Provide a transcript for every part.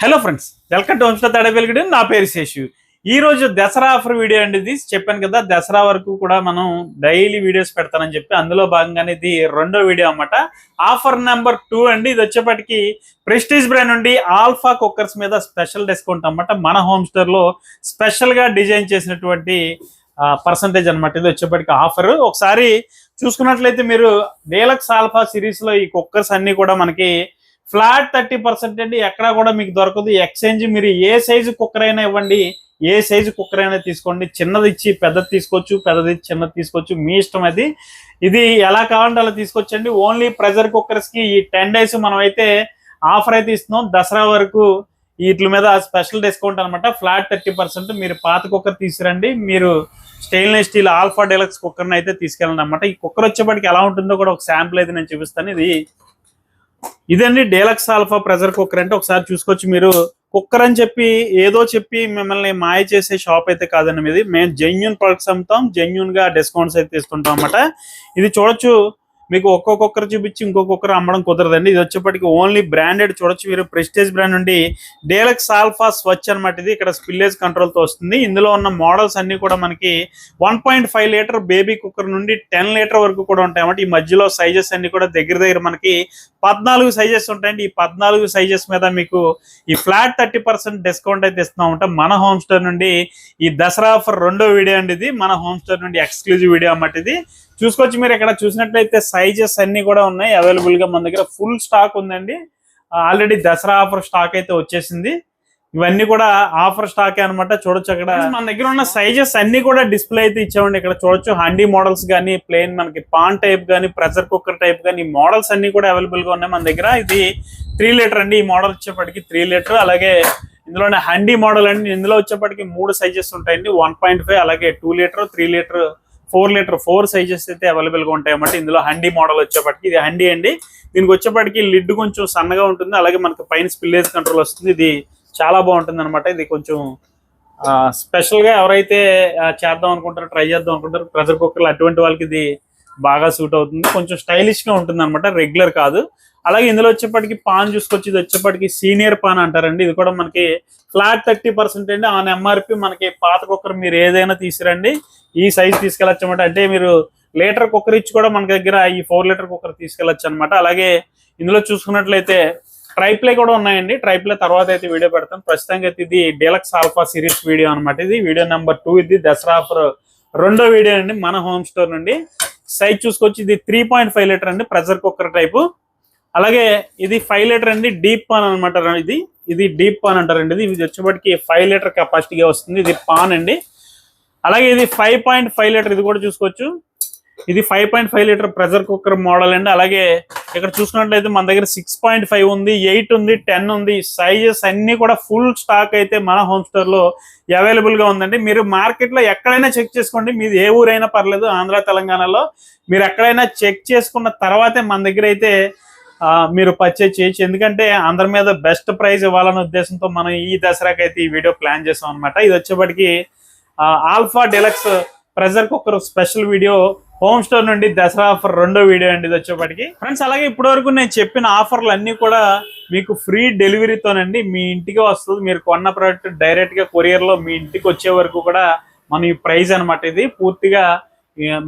Hello friends, welcome to homestay Tadabeligadi. నా పేరు శేషు. ఈ రోజు దసరా ఆఫర్ వీడియో అండి. ఇది చెప్పాను కదా, దసరా వరకు కూడా మనం డైలీ వీడియోస్ పెడతానని చెప్పి అందులో భాగంగానే ఇది రెండో వీడియో అన్నమాట. ఆఫర్ నెంబర్ 2 అండి. ఇది వచ్చేప్పటికి ప్రెస్టీజ్ బ్రాండ్ నుండి ఆల్ఫా కుక్కర్స్ మీద స్పెషల్ డిస్కౌంట్ అన్నమాట. మన హోమ్ స్టోర్ లో స్పెషల్ గా డిజైన్ చేసినటువంటి పర్సంటేజ్ అనమాట. ఇది వచ్చేప్పటికి ఆఫర్ ఒకసారి చూసుకున్నట్లయితే మీరు డీలక్స్ ఆల్ఫా సిరీస్ లో ఈ కుక్కర్స్ అన్ని కూడా మనకి ఫ్లాట్ 30% అండి. ఎక్కడా కూడా మీకు దొరకదు. ఎక్స్చేంజ్ మీరు ఏ సైజు కుక్కర్ అయినా ఇవ్వండి, ఏ సైజు కుక్కర్ అయినా తీసుకోండి. చిన్నది ఇచ్చి పెద్దది తీసుకోవచ్చు, పెద్దది చిన్నది తీసుకోవచ్చు, మీ ఇష్టం. అది ఇది ఎలా కావాలంటే అలా తీసుకొచ్చండి. ఓన్లీ ప్రెషర్ కుక్కర్స్ కి ఈ 10 days మనం అయితే ఆఫర్ అయితే ఇస్తున్నాం. దసరా వరకు వీటి మీద స్పెషల్ డిస్కౌంట్ అనమాట. ఫ్లాట్ 30%. మీరు పాత కుక్కర్ తీసుకురండి, మీరు స్టెయిన్లెస్ స్టీల్ ఆల్ఫా డీలక్స్ కుక్కర్ని అయితే తీసుకెళ్ళండి అనమాట. ఈ కుక్కర్ వచ్చేప్పటికి ఎలా ఉంటుందో కూడా ఒక శాంపుల్ అయితే నేను చూపిస్తాను. ఇదండి డీలక్స్ ఆల్ఫా ప్రెషర్ కుక్కర్. అంటే ఒకసారి చూసుకోవచ్చు. మీరు కుక్కర్ అని చెప్పి ఏదో చెప్పి మిమ్మల్ని మాయ చేసే షాప్ అయితే కాదండి మీది. మేము జెన్యూన్ ప్రొడక్ట్స్ అమ్ముతాం, జెన్యూన్ గా డిస్కౌంట్స్ అయితే ఇస్తుంటాం అన్నమాట. ఇది చూడొచ్చు. మీకు ఒక్కో కుక్కర్ చూపించి ఇంకో కుక్కర్ అమ్మడం కుదరదండి. ఇది వచ్చేప్పటికి ఓన్లీ బ్రాండెడ్. చూడొచ్చు మీరు, ప్రెస్టేజ్ బ్రాండ్ నుండి డీలక్స్ ఆల్ఫా స్వచ్ అనమాట. ఇది ఇక్కడ స్పిల్లేజ్ కంట్రోల్ తో వస్తుంది. ఇందులో ఉన్న మోడల్స్ అన్ని కూడా మనకి 1.5 లీటర్ బేబీ కుక్కర్ నుండి 10 లీటర్ వరకు కూడా ఉంటాయి అన్నమాట. ఈ మధ్యలో సైజెస్ అన్ని కూడా దగ్గర మనకి 14 సైజెస్ ఉంటాయండి. ఈ 14 సైజెస్ మీద మీకు ఈ ఫ్లాట్ 30% డిస్కౌంట్ అయితే ఇస్తున్నాం. మన హోమ్ స్టోర్ నుండి ఈ దసరా ఆఫర్ రెండో వీడియో అండి. ఇది మన హోమ్ స్టోర్ నుండి ఎక్స్క్లూజివ్ వీడియో అన్నమాట. ఇది చూసుకోవచ్చు. మీరు ఇక్కడ చూసినట్లయితే సైజెస్ అన్ని కూడా ఉన్నాయి అవైలబుల్ గా. మన దగ్గర ఫుల్ స్టాక్ ఉందండి. ఆల్రెడీ దసరా ఆఫర్ స్టాక్ అయితే వచ్చేసింది. ఇవన్నీ కూడా ఆఫర్ స్టాక్ అనమాట. చూడొచ్చు అక్కడ మన దగ్గర ఉన్న సైజెస్ అన్ని కూడా డిస్ప్లే అయితే ఇచ్చామండి. ఇక్కడ చూడొచ్చు హండీ మోడల్స్ కానీ, ప్లెయిన్ మనకి పాన్ టైప్ కానీ, ప్రెషర్ కుక్కర్ టైప్ కానీ, ఈ మోడల్స్ అన్ని కూడా అవైలబుల్ గా ఉన్నాయి మన దగ్గర. ఇది 3 లీటర్ అండి. ఈ మోడల్ వచ్చేప్పటికి 3 లీటర్. అలాగే ఇందులోనే హండీ మోడల్ అండి. ఇందులో వచ్చేప్పటికి 3 సైజెస్ ఉంటాయండి. 1.5, అలాగే 2 లీటర్, 3 లీటర్, 4 లీటర్, 4 సైజెస్ అయితే అవైలబుల్ గా ఉంటాయి అన్నమాట. ఇందులో హండీ మోడల్ వచ్చేప్పటికి ఇది హండీ అండి. దీనికి వచ్చేప్పటికి లిడ్ కొంచెం సన్నగా ఉంటుంది. అలాగే మనకి పైన స్పిల్లేజ్ కంట్రోల్ వస్తుంది. ఇది చాలా బాగుంటుంది అనమాట. ఇది కొంచెం స్పెషల్ గా ఎవరైతే చేద్దాం అనుకుంటారో, ట్రై చేద్దాం అనుకుంటారో ప్రెషర్ కుక్కర్లు, అటువంటి వాళ్ళకి ఇది బాగా సూట్ అవుతుంది. కొంచెం స్టైలిష్ గా ఉంటుంది అనమాట, రెగ్యులర్ కాదు. అలాగే ఇందులో వచ్చేప్పటికి పాన్ చూసుకొచ్చి ఇది వచ్చేప్పటికి సీనియర్ పాన్ అంటారండి. ఇది కూడా మనకి ఫ్లాట్ 30% అండి. ఆన్ ఎంఆర్పి మనకి పాత కుక్కర్ మీరు ఏదైనా తీసుకురండి, ఈ సైజ్ తీసుకెళ్ళచ్చు అనమాట. అంటే మీరు లీటర్ కుక్కర్ ఇచ్చి కూడా మన దగ్గర ఈ 4 లీటర్ కుక్కర్ తీసుకెళ్ళచ్చు అనమాట. అలాగే ఇందులో చూసుకున్నట్లయితే ట్రైప్లే కూడా ఉన్నాయండి. ట్రైప్లే తర్వాత అయితే వీడియో పెడతాను. ప్రస్తుతానికి అయితే ఇది డీలక్స్ ఆల్ఫా సిరీస్ వీడియో అనమాట. ఇది వీడియో నెంబర్ 2. ఇది దసరా ఆఫర్ రెండో వీడియో అండి మన హోమ్ స్టోర్ నుండి. సైజ్ చూసుకొచ్చి ఇది 3.5 లీటర్ అండి, ప్రెషర్ కుక్కర్ టైపు. అలాగే ఇది 5 లీటర్ అండి, డీప్ పాన్ అనమాట. ఇది డీప్ పాన్ అంటారండి. ఇది వచ్చేప్పటికి 5 లీటర్ కెపాసిటీగా వస్తుంది. ఇది పాన్ అండి. అలాగే ఇది 5.5 లీటర్. ఇది కూడా చూసుకోవచ్చు. ఇది 5.5 లీటర్ ప్రెషర్ కుక్కర్ మోడల్ అండి. అలాగే ఇక్కడ చూసుకున్నట్లయితే మన దగ్గర 6.5 ఉంది, 8 ఉంది, 10 ఉంది. సైజెస్ అన్ని కూడా ఫుల్ స్టాక్ అయితే మన హోమ్ స్టోర్ లో అవైలబుల్ గా ఉందండి. మీరు మార్కెట్ లో ఎక్కడైనా చెక్ చేసుకోండి. మీది ఏ ఊరైనా పర్లేదు, ఆంధ్ర తెలంగాణలో మీరు ఎక్కడైనా చెక్ చేసుకున్న తర్వాతే మన దగ్గర అయితే మీరు పర్చేజ్ చేయొచ్చు. ఎందుకంటే అందరి మీద బెస్ట్ ప్రైస్ ఇవ్వాలనే ఉద్దేశంతో మనం ఈ దసరాకి అయితే ఈ వీడియో ప్లాన్ చేసాం అనమాట. ఇది వచ్చేప్పటికి alpha deluxe pressure cooker special video home store నుండి దసరా ఆఫర్ రెండో వీడియో అండి ఇది వచ్చేప్పటికి. ఫ్రెండ్స్, అలాగే ఇప్పటి వరకు నేను చెప్పిన ఆఫర్లు అన్ని కూడా మీకు ఫ్రీ డెలివరీతోనండి మీ ఇంటికి వస్తుంది. మీరు కొన్న ప్రోడక్ట్ డైరెక్ట్ గా కొరియర్ లో మీ ఇంటికి వచ్చే వరకు కూడా మన ఈ ప్రైస్ అనమాట. ఇది పూర్తిగా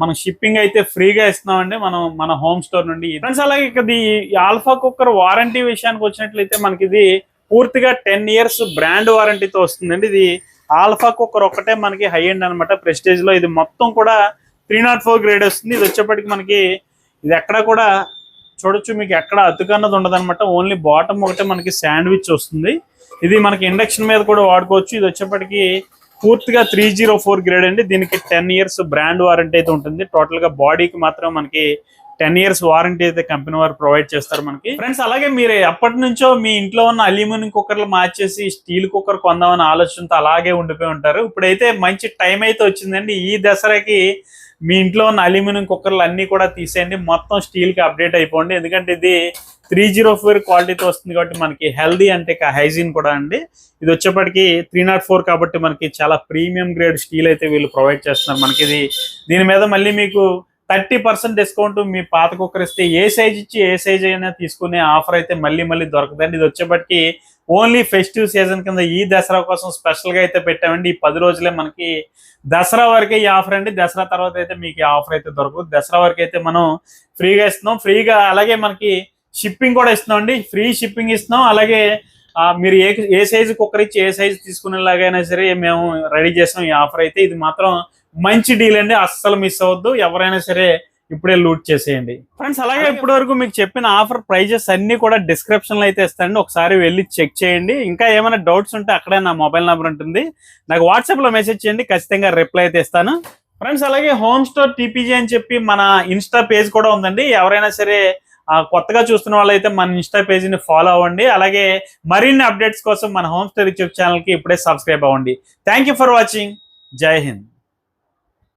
మనం షిప్పింగ్ అయితే ఫ్రీగా ఇస్తున్నామండి మన హోమ్ స్టోర్ నుండి. ఫ్రెండ్స్, అలాగే ఇది ఆల్ఫా కుక్కర్ వారంటీ విషయానికి వచ్చినట్లయితే మనకి ఇది పూర్తిగా 10 years బ్రాండ్ వారంటీతో వస్తుందండి. ఇది ఆల్ఫా కుక్కర్ ఒక్కటే మనకి హై ఎండ్ అనమాట. ప్రెస్టేజ్ లో ఇది మొత్తం కూడా 304 గ్రేడ్ వస్తుంది. ఇది వచ్చేప్పటికి మనకి ఇది ఎక్కడ కూడా చూడొచ్చు, మీకు ఎక్కడ అతుకన్నది ఉండదు అనమాట. ఓన్లీ బాటమ్ ఒకటే మనకి శాండ్విచ్ వస్తుంది. ఇది మనకి ఇండక్షన్ మీద కూడా వాడుకోవచ్చు. ఇది వచ్చేప్పటికి పూర్తిగా 304 గ్రేడ్ అండి. దీనికి 10 years బ్రాండ్ వారంటీ అయితే ఉంటుంది. టోటల్ గా బాడీకి మాత్రం మనకి 10 years వారంటీ అయితే కంపెనీ వారు ప్రొవైడ్ చేస్తారు మనకి. ఫ్రెండ్స్, అలాగే మీరు ఎప్పటి నుంచో మీ ఇంట్లో ఉన్న అల్యూమినియం కుక్కర్లు మార్చేసి స్టీల్ కుక్కర్ కొందామని ఆలోచనతో అలాగే ఉండిపోయి ఉంటారు. ఇప్పుడైతే మంచి టైం అయితే వచ్చిందండి. ఈ దసరాకి మీ ఇంట్లో ఉన్న అల్యూమినియం కుక్కర్లు అన్ని కూడా తీసేయండి, మొత్తం స్టీల్ కి అప్డేట్ అయిపోండి. ఎందుకంటే ఇది 304 క్వాలిటీతో వస్తుంది కాబట్టి మనకి హెల్దీ అంటే హైజీన్ కూడా అండి. ఇది వచ్చేప్పటికి 304 కాబట్టి మనకి చాలా ప్రీమియం గ్రేడ్ స్టీల్ అయితే వీళ్ళు ప్రొవైడ్ చేస్తున్నారు మనకి. దీని మీద మళ్ళీ మీకు 30% డిస్కౌంట్ మీ పాత కుక్కర్ ఇస్తే ఏ సైజ్ ఇచ్చి ఏ సైజ్ అయినా తీసుకునే ఆఫర్ అయితే మళ్ళీ దొరకదండి. ఇది వచ్చేప్పటికి ఓన్లీ ఫెస్టివ్ సీజన్ కింద ఈ దసరా కోసం స్పెషల్ గా అయితే పెట్టామండి. ఈ 10 రోజులే మనకి దసరా వరకే ఈ ఆఫర్ అండి. దసరా తర్వాత అయితే మీకు ఈ ఆఫర్ అయితే దొరకదు. దసరా వరకు అయితే మనం ఫ్రీగా ఇస్తున్నాం. ఫ్రీగా అలాగే మనకి షిప్పింగ్ కూడా ఇస్తున్నాం అండి. ఫ్రీ షిప్పింగ్ ఇస్తున్నాం. అలాగే మీరు ఏ సైజు కుక్కర్ ఇచ్చి ఏ సైజు తీసుకునేలాగైనా సరే మేము రెడీ చేస్తాం ఈ ఆఫర్ అయితే. ఇది మాత్రం మంచి డీల్ అండి, అస్సలు మిస్ అవ్వద్దు. ఎవరైనా సరే ఇప్పుడే లూట్ చేసేయండి ఫ్రెండ్స్. అలాగే ఇప్పటి వరకు మీకు చెప్పిన ఆఫర్ ప్రైజెస్ అన్ని కూడా డిస్క్రిప్షన్ లో అయితే ఇస్తానండి, ఒకసారి వెళ్ళి చెక్ చేయండి. ఇంకా ఏమైనా డౌట్స్ ఉంటే అక్కడే నా మొబైల్ నెంబర్ ఉంటుంది, నాకు వాట్సాప్ లో మెసేజ్ చేయండి, ఖచ్చితంగా రిప్లై అయితే ఇస్తాను ఫ్రెండ్స్. అలాగే హోమ్ స్టోర్ టీపీజీ అని చెప్పి మన ఇన్స్టా పేజ్ కూడా ఉందండి. ఎవరైనా సరే కొత్తగా చూస్తున్న వాళ్ళైతే మన ఇన్స్టా పేజీని ఫాలో అవ్వండి. అలాగే మరిన్ని అప్డేట్స్ కోసం మన హోమ్ స్టోర్ యూట్యూబ్ ఛానల్ కి ఇప్పుడే సబ్స్క్రైబ్ అవ్వండి. Thank for watching. జై హింద్.